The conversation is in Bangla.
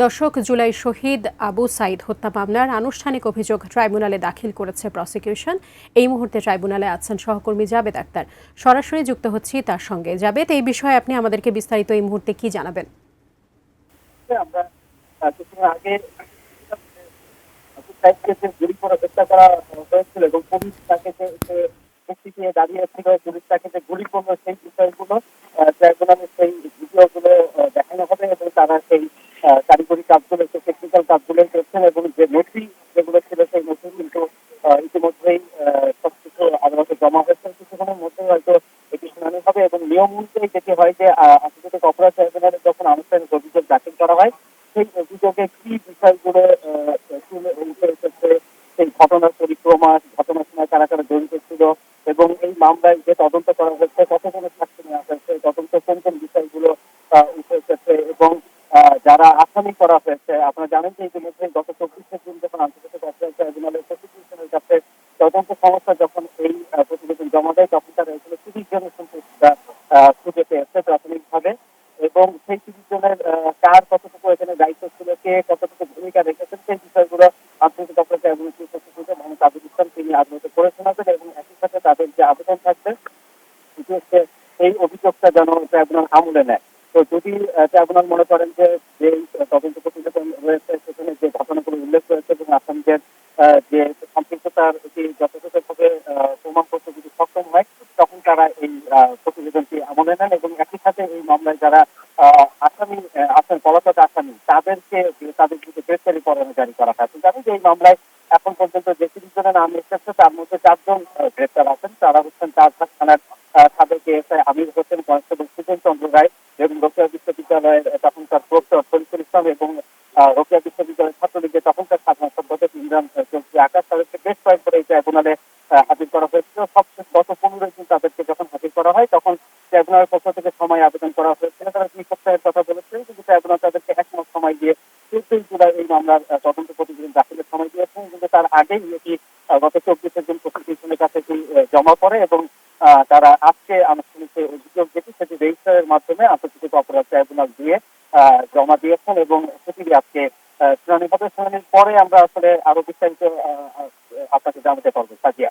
দর্শক জুলাই শহীদ আবু সাইদ হত্যা মামলার আনুষ্ঠানিক অভিযোগ ট্রাইব্যুনালে দাখিল করেছে প্রসিকিউশন। এই মুহূর্তে ট্রাইব্যুনালে আছেন সহকর্মী জাবেদ আক্তার। সরাসরি যুক্ত হচ্ছি তার সঙ্গে। জাবেদ, এই বিষয়ে আপনি আমাদেরকে বিস্তারিত এই মুহূর্তে কি জানাবেন? আমরা কিছুদিন আগে গুলি করে হত্যা করা হয়েছিল এবং পুলিশ তাকে যে দাঁড়িয়েছিল, পুলিশ তাকে যে গুলি করলো সেই বিষয়গুলো ট্রাইব্যুনালে সেই ভিডিওগুলো দেখানো হবে এবং তারা সেই কারিগরি কাজগুলো, সেই টেকনিক্যাল কাজগুলো করছেন এবং যে নথি যেগুলো ছিল সেই নথি কিন্তু ইতিমধ্যেই সবকিছু আদালতে জমা হয়েছে। কিছুক্ষণের মধ্যে হয়তো এটি শুনানি হবে এবং নিয়ম অনুযায়ী যেটি হয় যে আন্তর্জাতিক অপরাধ ট্রাইব্যুনালে যখন আনুষ্ঠানিক অভিযোগ দাখিল করা হয় সেই অভিযোগে কি বিষয়গুলো তুলে উঠে এসেছে, সেই ঘটনার পরিক্রমা, ঘটনার সময় কারা কারা জড়িত ছিল এবং এই মামলায় যে তদন্ত করা হয়েছে কতগুলো সাক্ষ্য নেওয়া হয়েছে, তদন্ত কোন কোন বিষয়গুলো উঠে এসেছে এবং যারা আসামি করা হয়েছে। আপনারা জানেন যে ইতিমধ্যে গত 24শে জুন যখন আন্তর্জাতিক অপরাধ ট্রাইব্যুনালের প্রসিকিউশনের কাছে তদন্ত সংস্থা যখন এই প্রতিবেদন জমা দেয় তখন তারা এগুলো 30 জনের সংখ্যা খুঁজে পেয়েছে প্রাথমিকভাবে এবং সেই 30 জনের কার কতটুকু এখানে দায়িত্ব ছিল, কে কতটুকু ভূমিকা রেখেছেন সেই বিষয়গুলো আন্তর্জাতিক অপরাধ tribunal chief prosecutor Mohammad Abul Islam তিনি আদালতে করে শোনাবেন এবং একই সাথে তাদের যে আবেদন থাকবে সেটি হচ্ছে এই অভিযোগটা যেন ট্রাইব্যুনাল আমলে নেয়। তো যদি ট্রাইব্যুনাল মনে করেন যে তদন্ত প্রতিবেদন রয়েছে সেখানে যে ঘটনাগুলো উল্লেখ রয়েছে এবং আসামিদের যে সম্পৃক্ততার যথাযথভাবে প্রমাণ করতে যদি সক্ষম হয় তখন তারা এই প্রতিবেদনটি আমলে নেন এবং একই সাথে এই মামলায় যারা আসামি আছেন, পলাতক আসামি তাদের বিরুদ্ধে গ্রেফতারি পরোয়ানা জারি করা হয়। আপনি জানেন যে এই মামলায় এখন পর্যন্ত যে 30 জনের নাম এসেছে তার মধ্যে 4 জন গ্রেফতার আছেন। তারা হচ্ছেন চারঘাট থানার সাবেক এএসআই আমির হোসেন, কনস্টেবল সুজন চন্দ্র রায় এবং রোকেয়া বিশ্ববিদ্যালয়ের তখনকার প্রক্টর ফরিদুল ইসলাম এবং রোকেয়া বিশ্ববিদ্যালয়ের ছাত্রলীগের তখনকার সাধারণ সম্পাদক ইমরান চৌধুরী আকাশ। তাদেরকে বেশ কয়েক করে এই ট্রাইব্যুনালে হাজির করা হয়েছিল। সবশেষ গত 15 জুন তাদেরকে যখন হাজির করা হয় তখন ট্রাইব্যুনালের পক্ষ থেকে সময় আবেদন করা হয়েছিল। তারা 2 সপ্তাহের কথা বলেছিলেন কিন্তু ট্রাইব্যুনাল তাদেরকে 1 মাস সময় দিয়ে 14 জুলাই এই মামলার তদন্ত প্রতিবেদন দাখিলের সময় দিয়েছেন কিন্তু তার আগেই এটি গত 24শে জুন প্রসিকিউশনের কাছে জমা পড়ে এবং তারা আজকে আনুষ্ঠানিক অভিযোগ যেটি সেটি রেজিস্ট্রারের মাধ্যমে আন্তর্জাতিক অপরাধ ট্রাইব্যুনাল দিয়ে জমা দিয়েছেন এবং সেটি আজকে শুনানি হবে। শুনানির পরে আমরা আসলে আরো বিস্তারিত আপনাকে জানাতে পারবো। সাজিয়া।